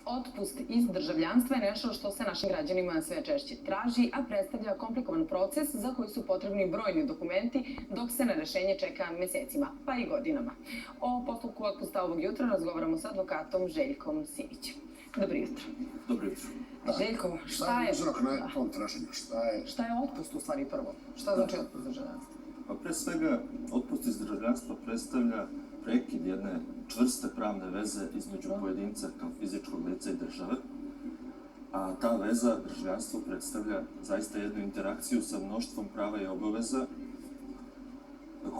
Otpust iz državljanstva je nešto što se našim građanima sve češće traži, a predstavlja komplikovan proces za koji su potrebni brojni dokumenti, dok se na rešenje čeka mesecima, pa i godinama. O postupku otpusta ovog jutra razgovaramo sa advokatom Željkom Simićem. Dobro jutro. Dobro jutro. Željko, šta je uzrok na tom traženju? Šta je otpust u stvari prvo? Šta znači otpust državljanstva? Pa pre svega, otpust iz državljanstva predstavlja prekid jedne čvrste pravne veze između pojedinca kao fizičkog lica i države, a ta veza, državljanstvo, predstavlja zaista jednu interakciju sa mnoštvom prava i obaveza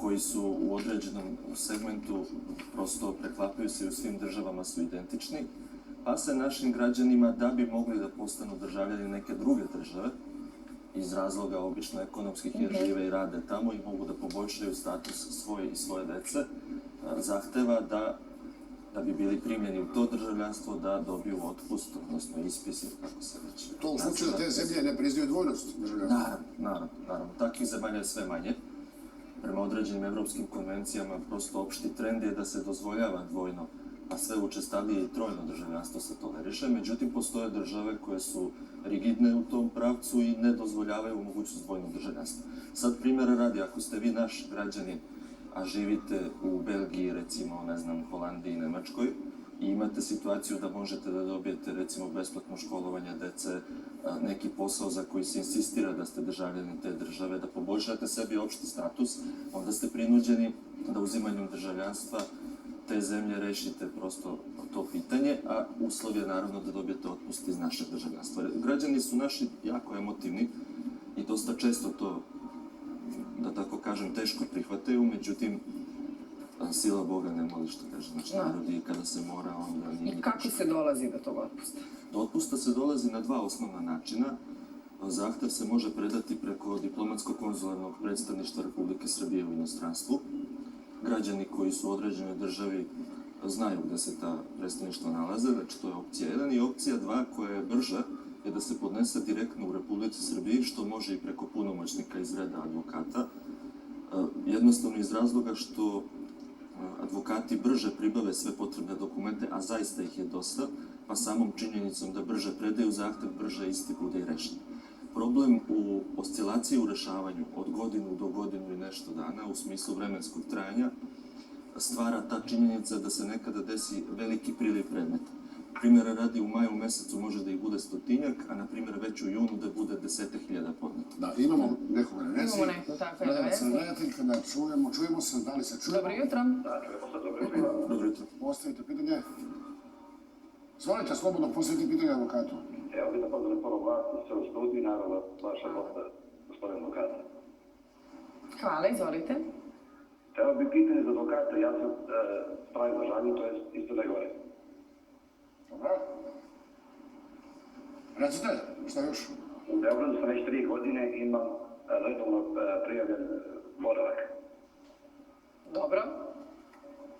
koji su u određenom segmentu prosto preklapaju se i u svim državama su identični, pa se našim građanima, da bi mogli da postanu državljani neke druge države, iz razloga obično ekonomskih jer žive i rade tamo i mogu da poboljšaju status svoj i svoje dece, zahteva da bi bili primljeni u to državljanstvo da dobiju otpust, odnosno ispis, kako se već... To u slučaju da te zemlje ne priznaju dvojnost državljanstva? Naravno. Takvih zemalja je sve manje. Prema određenim evropskim konvencijama, prosto opšti trend je da se dozvoljava dvojno, a sve učestalije i trojno državljanstvo se toleriše. Međutim, postoje države koje su rigidne u tom pravcu i ne dozvoljavaju mogućnost dvojnog državljanstva. Sad, primjera radi, ako ste vi naš građanin, a živite u Belgiji, recimo, ne znam, Holandiji i Nemačkoj, i imate situaciju da možete da dobijete, recimo, besplatno školovanje dece, neki posao za koji se insistira da ste državljani te države, da poboljšate sebi opšti status, onda ste prinuđeni da uzimanjem državljanstva te zemlje rešite prosto to pitanje, a uslov je naravno da dobijete otpust iz našeg državljanstva. Građani su naši jako emotivni i dosta često to, da tako kažem, teško prihvataju, međutim, sila Boga ne moli, što kaže naš narod, i kada se mora, onda nije... I kako se dolazi do tog otpusta? Do otpusta se dolazi na dva osnovna načina. Zahtev se može predati preko diplomatsko-konzularnog predstavništva Republike Srbije u inostranstvu. Građani koji su u određenoj državi znaju gde se ta predstavništva nalaze, znači to je opcija 1. I opcija 2, koja je brža, je da se podnese direktno u Republici Srbiji, što može i preko punomoćnika iz reda advokata. Jednostavno iz razloga što advokati brže pribave sve potrebne dokumente, a zaista ih je dosta, pa samom činjenicom da brže predaju zahtev, brže isti bude i rešen. Problem u oscilaciji u rešavanju od godinu do godinu i nešto dana, u smislu vremenskog trajanja, stvara ta činjenica da se nekada desi veliki priliv predmeta. Primjera radi, u maju mesecu može da ih bude 100-tinjak, a na primjer već u junu da bude 10.000 podneta. Da, imamo nekoga na vezi. Imamo neko, tako je na vezi. Gledateljka, da čujemo se, da li se čujemo? Dobro jutro. Da, čujemo se, dobro jutro. Dobro jutro. Postavite pitanje. Zvolite slobodno, postavite pitanje advokatu. Evo bi da pozdravim prvo vas i sve u studiju, naravno vaša gosta, gospodin advokata. Hvala, izvolite. Evo bi pitanje za advokata, ja sam pravi državljanin, to je isto da je gore. Dobro. Recite, šta još? U Beogradu sam već 3 godine, imam redovno prijavljen boravak. Dobro.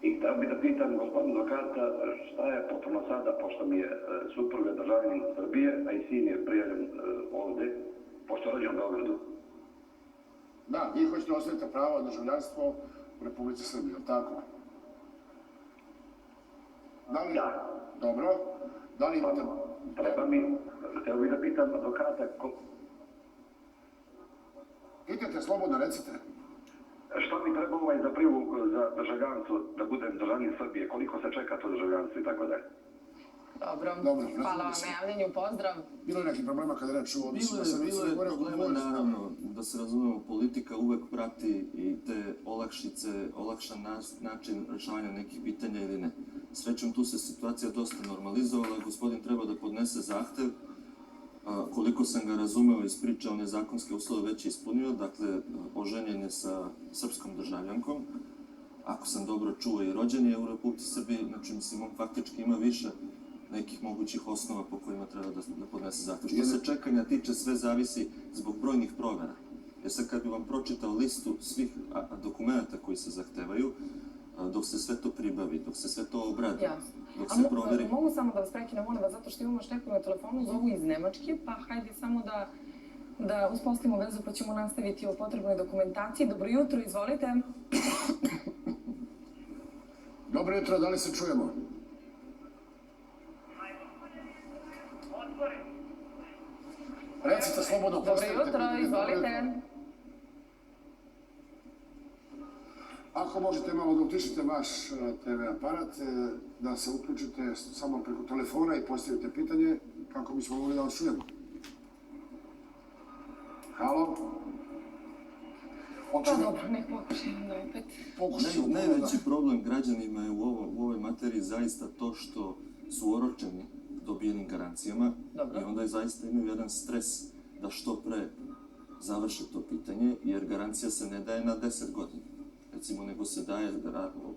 I htio bih da pitam gospodina advokata šta je potrebno sada, pošto mi je supruga državljanin Srbije, a i sin je prijavljen ovde, pošto je rođen u Beogradu. Da, vi hoćete ostaviti pravo državljanstvo u Republici Srbiji, je li tako? Da li... Da. Dobro. Da li imate... Treba mi, htio bih da pitam advokata... Pitajte, slobodno, recite. Šta mi treba za prijavu za državljanstvo, da budem državljanin Srbije, koliko se čeka to državljanstvo i tako dalje? Dobro, hvala vam na javljanju, pozdrav. Bilo je nekih problema kada je reč u odnosima sa Bilo je problema, naravno, da se razumemo, politika uvek prati i te olakšice, olakšan način rešavanja nekih pitanja ili ne. Srećom, tu se situacija dosta normalizovala, gospodin treba da podnese zahtev, koliko sam ga razumeo iz priče, on je zakonske uslove već ispunio, dakle, oženjen je sa srpskom državljankom, ako sam dobro čuo i rođen je u Republici Srbiji, znači, mislim, on faktički ima više nekih mogućih osnova po kojima treba da podnese zahtev. Što se čekanja tiče, sve zavisi zbog brojnih provera. Jer sad kad bi vam pročitao listu svih dokumenta koji se zahtevaju, dok se sve to pribavi, dok se sve to obradi, dok se proveri... Mogu samo da vas prekinem, molim vas, zato što imamo još nekog na telefonu, zovu iz Nemačke, pa hajde samo da uspostavimo vezu, pa ćemo nastaviti o potrebnoj dokumentaciji. Dobro jutro, izvolite. Dobro jutro, da li se čujemo? Recite slobodno, Dobro postavite jutro, pitanje. izvolite. Ako možete malo da utišite vaš TV aparat, da se uključite samo preko telefona i postavite pitanje kako bismo mogli da vas čujemo. Halo? Pa dobro, nek pokušajem da opet. Pokušajmo Najveći problem građanima je u ovoj materiji zaista to što su oročeni dobijenim garancijama Dobro. i onda je zaista imaju jedan stres da što pre završe to pitanje, jer garancija se ne daje na 10 godina. Recimo, nego se daje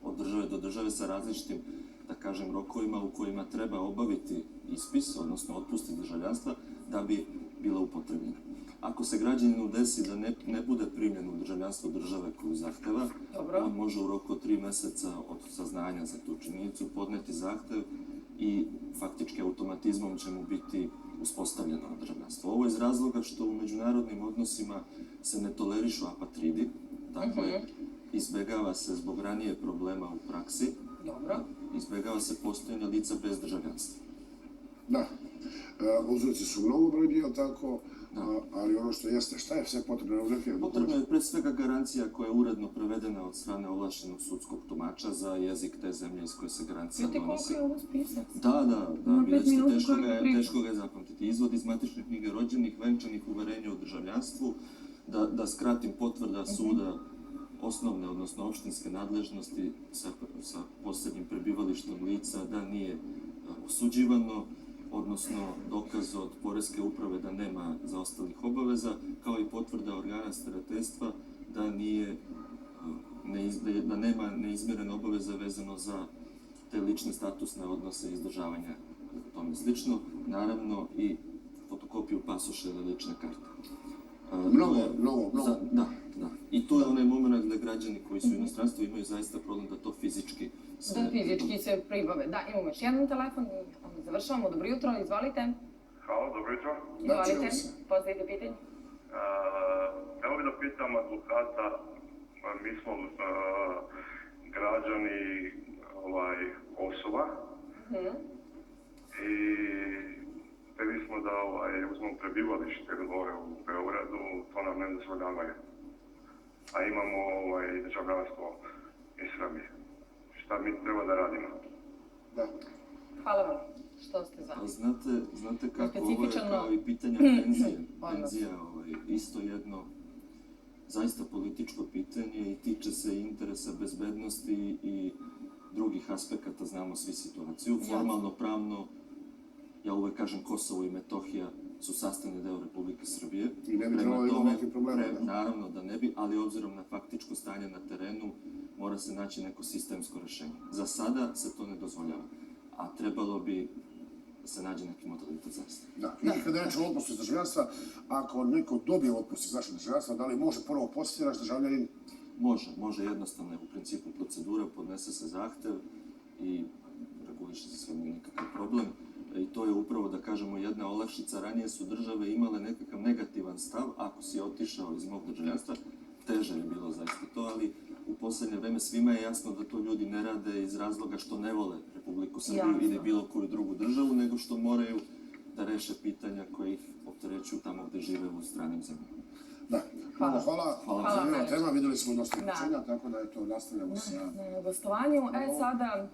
od države do države sa različitim, da kažem, rokovima u kojima treba obaviti ispis, odnosno otpustiti državljanstva, da bi bila upotrebljena. Ako se građaninu desi da ne bude primljen u državljanstvo države koju zahteva, Dobro. on može u roku od 3 meseca od saznanja za tu činjenicu podneti zahtev i faktički automatizmom će mu biti uspostavljeno državljanstvo. Ovo je iz razloga što u međunarodnim odnosima se ne tolerišu apatridi, dakle, izbegava se zbog ranije problema u praksi, Dobro. izbegava se postojanje lica bez državljanstva. Da. Uzroci su mnogobrojni, jel tako? Ali ono što jeste, šta je sve potrebno uzeti? Potrebno je pre svega garancija koja je uredno prevedena od strane ovlašćenog sudskog tumača za jezik te zemlje iz koje se garancija Vidite koliko donosi. je ovo spisak? Da, Ima vidjet 5 ćete, minuta koliko priča. teško ga je zapamtiti. Izvod iz matične knjige rođenih, venčanih uverenja o državljanstvu, da skratim potvrda suda osnovne, odnosno opštinske nadležnosti sa posljednjim prebivalištem lica da nije osuđivano, odnosno dokaz od poreske uprave da nema zaostalih obaveza, kao i potvrda organa starateljstva da nema neizmjerene obaveze vezano za te lične statusne odnose i izdržavanja tome slično, naravno i fotokopiju pasoša ili lične karte. Mnogo. Da. I tu je onaj moment gde građani koji su u inostranstvu imaju zaista problem da to fizički sve... Da fizički se pribave. Da, imamo još jedan telefon, onda završavamo. Dobro jutro, izvolite. Halo, dobro jutro. Izvolite, čujemo se. postavite pitanje. Evo bi da pitam advokata, mi smo građani Kosova i htjeli smo da uzmemo prebivalište gore u Beogradu, to nam ne dozvoljavaju. A imamo državljanstvo iz Srbije. Šta mi treba da radimo? Da. Hvala vam što ste za. A znate kako, ovo je Specifičan kao i pitanja penzije. Odnos. Penzija isto jedno zaista političko pitanje i tiče se interesa bezbednosti i drugih aspekata, znamo svi situaciju. Formalno, pravno, ja uvek kažem Kosovo i Metohija su sastavni deo Republike Srbije. I ne bi trebalo imati ovakvih problema. Naravno da ne bi, ali obzirom na faktičko stanje na terenu, mora se naći neko sistemsko rešenje. Za sada se to ne dozvoljava, a trebalo bi da se nađe neki modalitet zaista. Da. I kada je reč o otpustu iz državljanstva, ako neko dobije otpust iz našeg državljanstva, da li može prvo postati naš državljanin? Može jednostavno je u principu procedura, podnese se zahtev i reguliše se sve, nije nikakav problem. I to je upravo, da kažemo, jedna olakšica. Ranije su države imale nekakav negativan stav, ako si otišao iz mog državljanstva, teže je bilo zaista to, ali u poslednje vreme svima je jasno da to ljudi ne rade iz razloga što ne vole Republiku Srbiju ili bilo koju drugu državu, nego što moraju da reše pitanja koje ih opterećuju tamo gde žive u stranim zemljama. Da. Hvala. Hvala. Zanimljiva tema, videli smo dosta rečenja, tako da nastavljamo sa... Na gostovanju. Sada